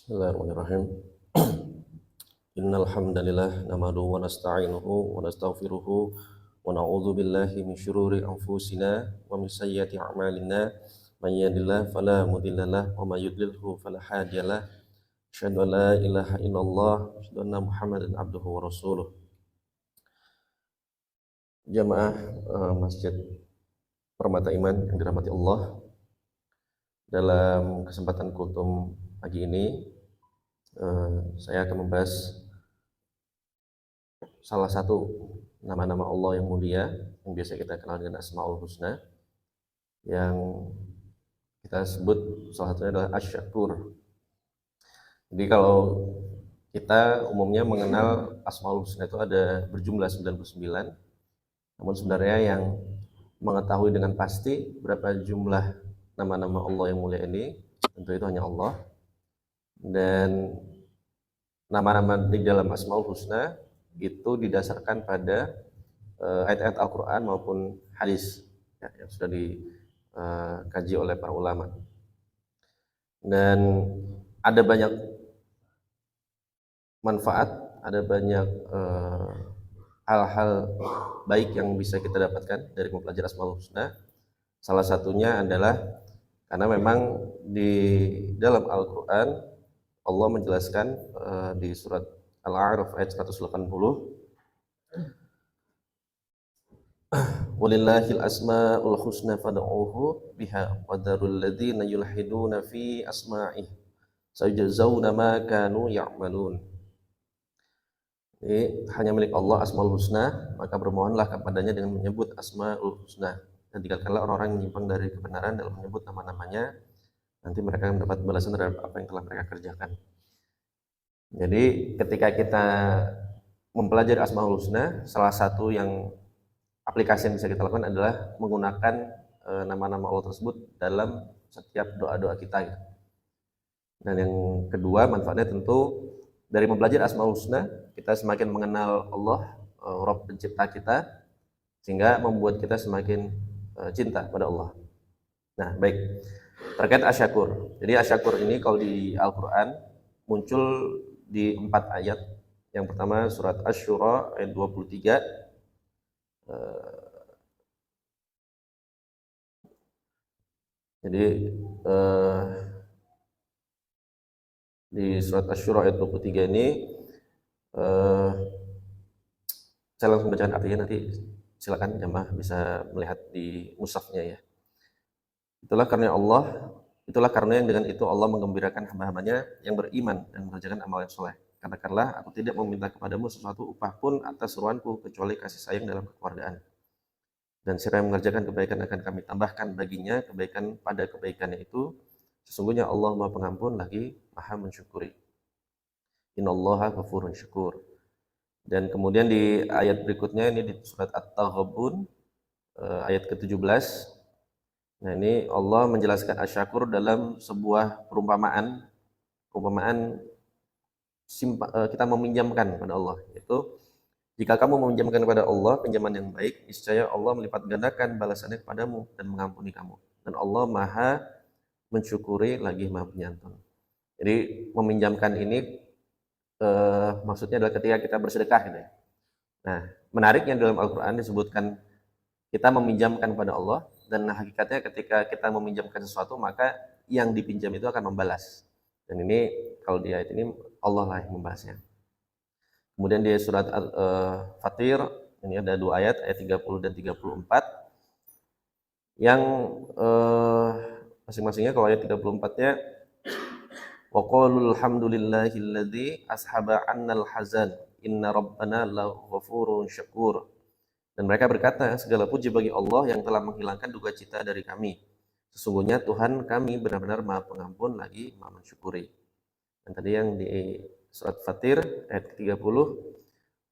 Bismillahirrahmanirrahim. Innal hamdalillah nahmaduhu wa nasta'inuhu wa nastaghfiruhu wa na'udzu billahi min syururi anfusina wa min sayyiati a'malina. May yahdihillahu fala mudhillalah wa may yudlilhu fala hadiyalah. Asyhadu an la ilaha illallah wa asyhadu anna Muhammadan abduhu wa rasuluh. Jamaah Masjid Permata Iman yang dirahmati Allah. Dalam kesempatan kultum pagi ini saya akan membahas salah satu nama-nama Allah yang mulia yang biasa kita kenal dengan Asmaul Husna, yang kita sebut salah satunya adalah Asy-Syakur. Jadi kalau kita umumnya mengenal Asmaul Husna itu ada berjumlah 99, namun sebenarnya yang mengetahui dengan pasti berapa jumlah nama-nama Allah yang mulia ini tentu itu hanya Allah. Dan nama-nama di dalam Asmaul Husna itu didasarkan pada ayat-ayat Al-Quran maupun hadis ya, yang sudah dikaji oleh para ulama. Dan ada banyak manfaat, ada banyak hal-hal baik yang bisa kita dapatkan dari mempelajari Asmaul Husna. Salah satunya adalah karena memang di dalam Al-Quran Allah menjelaskan di surat Al-A'raf ayat 180, walillahil asma'ul husna fad'uhu biha wa dharul ladzina yulhiduna fi asma'ih sayajzauna ma kanu ya'malun. Jadi hanya milik Allah Asmaul Husna, maka bermohonlah kepadanya dengan menyebut Asmaul Husna, dan tinggalkanlah orang-orang yang menyimpang dari kebenaran dalam menyebut nama-namanya, nanti mereka akan mendapat balasan terhadap apa yang telah mereka kerjakan. Jadi ketika kita mempelajari Asmaul Husna, salah satu yang aplikasi yang bisa kita lakukan adalah menggunakan nama-nama Allah tersebut dalam setiap doa-doa kita. Dan yang kedua, manfaatnya tentu dari mempelajari Asmaul Husna, kita semakin mengenal Allah, Rabb pencipta kita, sehingga membuat kita semakin cinta pada Allah. Nah, baik. Terkait Asy-Syakur. Jadi Asy-Syakur ini kalau di Al-Quran muncul di 4 ayat. Yang pertama surat Asy-Syura ayat 23. Jadi di surat Asy-Syura ayat 23 ini saya langsung bacakan artinya, nanti silakan jamaah bisa melihat di mushafnya ya. Itulah karena yang dengan itu Allah menggembirakan hamba-hambanya yang beriman dan mengerjakan amal yang soleh. Katakanlah, aku tidak meminta kepadamu sesuatu upah pun atas seruanku kecuali kasih sayang dalam kekeluargaan. Dan siapa yang mengerjakan kebaikan akan kami tambahkan baginya kebaikan pada kebaikannya itu. Sesungguhnya Allah Maha Pengampun lagi Maha Mensyukuri. Innallaha ghafurun syakur. Dan kemudian di ayat berikutnya ini di surat At-Taghabun ayat ke-17. Nah, ini Allah menjelaskan Asy-Syakur dalam sebuah perumpamaan kita meminjamkan kepada Allah. Itu jika kamu meminjamkan kepada Allah pinjaman yang baik, niscaya Allah melipat gandakan balasannya kepadamu dan mengampuni kamu. Dan Allah Maha Mensyukuri lagi Maha Penyantun. Jadi meminjamkan ini maksudnya adalah ketika kita bersedekah gitu ya. Nah, menariknya dalam Al-Quran disebutkan kita meminjamkan kepada Allah, dan hakikatnya ketika kita meminjamkan sesuatu maka yang dipinjam itu akan membalas. Dan ini kalau di ayat ini Allah lah yang membalasnya. Kemudian di surat Fatir ini ada 2 ayat 30 dan 34 yang masing-masingnya. Kalau ayat 34-nya wa qalul hamdulillahilladzi ashaba 'annal hazan inna rabbana laghafurun syakur. Dan mereka berkata, segala puji bagi Allah yang telah menghilangkan duka cita dari kami. Sesungguhnya Tuhan kami benar-benar Maha Pengampun lagi Maha Mensyukuri. Dan tadi yang di surat Fatir ayat 30,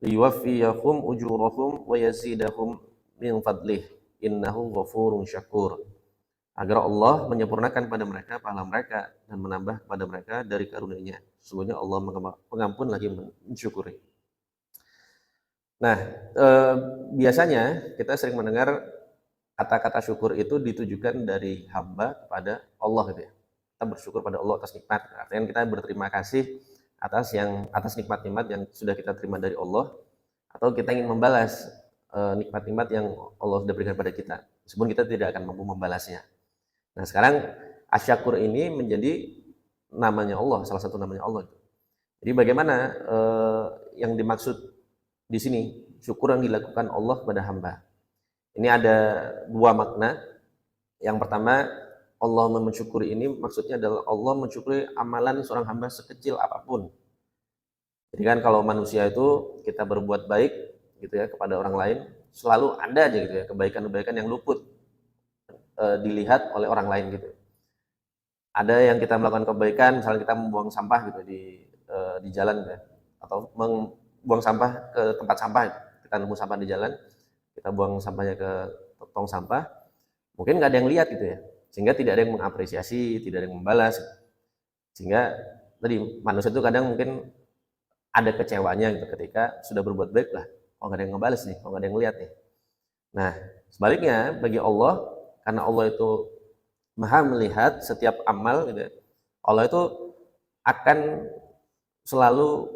liyuwaffiyahum ujurahum wa yazidahum min fadlih innahu ghafurun syakur. Agar Allah menyempurnakan pada mereka pahala mereka dan menambah kepada mereka dari karunia-Nya. Sesungguhnya Allah Pengampun lagi mensyukuri. Nah, biasanya kita sering mendengar kata-kata syukur itu ditujukan dari hamba kepada Allah gitu ya. kita bersyukur pada Allah atas nikmat. Artinya kita berterima kasih atas nikmat-nikmat yang sudah kita terima dari Allah, atau kita ingin membalas nikmat-nikmat yang Allah sudah berikan pada kita, meskipun kita tidak akan mampu membalasnya. Nah, sekarang asyakur ini menjadi namanya Allah, salah satu namanya Allah. Jadi bagaimana yang dimaksud di sini, syukur yang dilakukan Allah kepada hamba. Ini ada dua makna. Yang pertama, Allah mensyukuri ini maksudnya adalah Allah mensyukuri amalan seorang hamba sekecil apapun. Jadi kan kalau manusia itu kita berbuat baik gitu ya kepada orang lain, selalu ada aja gitu ya kebaikan-kebaikan yang luput dilihat oleh orang lain gitu. Ada yang kita melakukan kebaikan, misalnya kita membuang sampah gitu di jalan ya, atau membuang sampah ke tempat sampah, kita nemu sampah di jalan, kita buang sampahnya ke tong sampah, mungkin nggak ada yang lihat gitu ya, sehingga tidak ada yang mengapresiasi, tidak ada yang membalas, sehingga tadi manusia itu kadang mungkin ada kecewanya gitu ketika sudah berbuat baik lah, kok nggak ada yang ngebalas nih, kok nggak ada yang lihat nih. Nah, sebaliknya bagi Allah, karena Allah itu Maha melihat setiap amal gitu ya, Allah itu akan selalu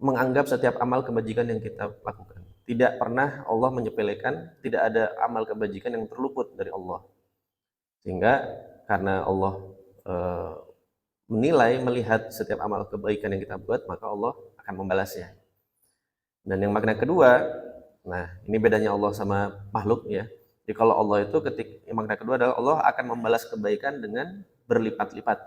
menganggap setiap amal kebajikan yang kita lakukan. Tidak pernah Allah menyepelekan, tidak ada amal kebajikan yang terluput dari Allah. Sehingga karena Allah menilai, melihat setiap amal kebaikan yang kita buat, maka Allah akan membalasnya. Dan yang makna kedua, nah ini bedanya Allah sama makhluk ya. Jadi kalau Allah itu makna kedua adalah Allah akan membalas kebaikan dengan berlipat-lipat.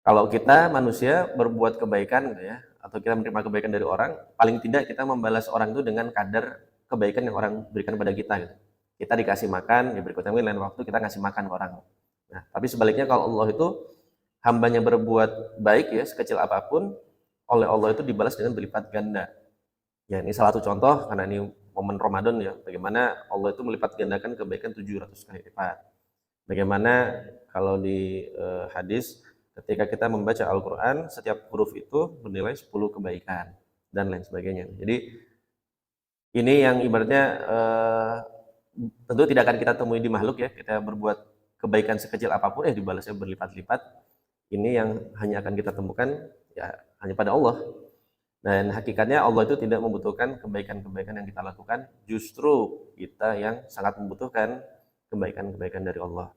Kalau kita manusia berbuat kebaikan gitu ya, atau kita menerima kebaikan dari orang, paling tidak kita membalas orang itu dengan kadar kebaikan yang orang berikan pada kita gitu. Kita dikasih makan, ya berikutnya lain waktu kita ngasih makan ke orang. Nah, tapi sebaliknya kalau Allah itu hambanya berbuat baik ya sekecil apapun, oleh Allah itu dibalas dengan berlipat ganda. Ya, ini salah satu contoh karena ini momen Ramadan ya, bagaimana Allah itu melipat gandakan kebaikan 700 kali lipat. Bagaimana kalau di hadis ketika kita membaca Al-Quran, setiap huruf itu bernilai 10 kebaikan dan lain sebagainya. Jadi ini yang ibaratnya tentu tidak akan kita temui di makhluk ya, kita berbuat kebaikan sekecil apapun dibalasnya berlipat-lipat. Ini yang hanya akan kita temukan ya hanya pada Allah. Dan hakikatnya Allah itu tidak membutuhkan kebaikan-kebaikan yang kita lakukan, justru kita yang sangat membutuhkan kebaikan-kebaikan dari Allah.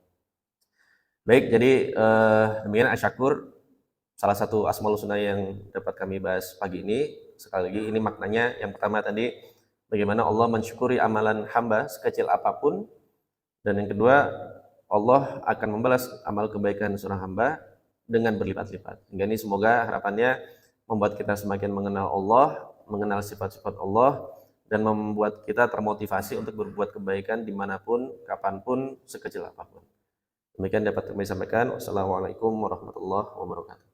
Baik, jadi demikian asyakur, salah satu asmaul husna yang dapat kami bahas pagi ini. Sekali lagi ini maknanya, yang pertama tadi bagaimana Allah mensyukuri amalan hamba sekecil apapun, dan yang kedua Allah akan membalas amal kebaikan seorang hamba dengan berlipat-lipat. Hingga ini semoga harapannya membuat kita semakin mengenal Allah, mengenal sifat-sifat Allah, dan membuat kita termotivasi untuk berbuat kebaikan dimanapun, kapanpun, sekecil apapun. Demikian dapat kami sampaikan. Wassalamualaikum warahmatullahi wabarakatuh.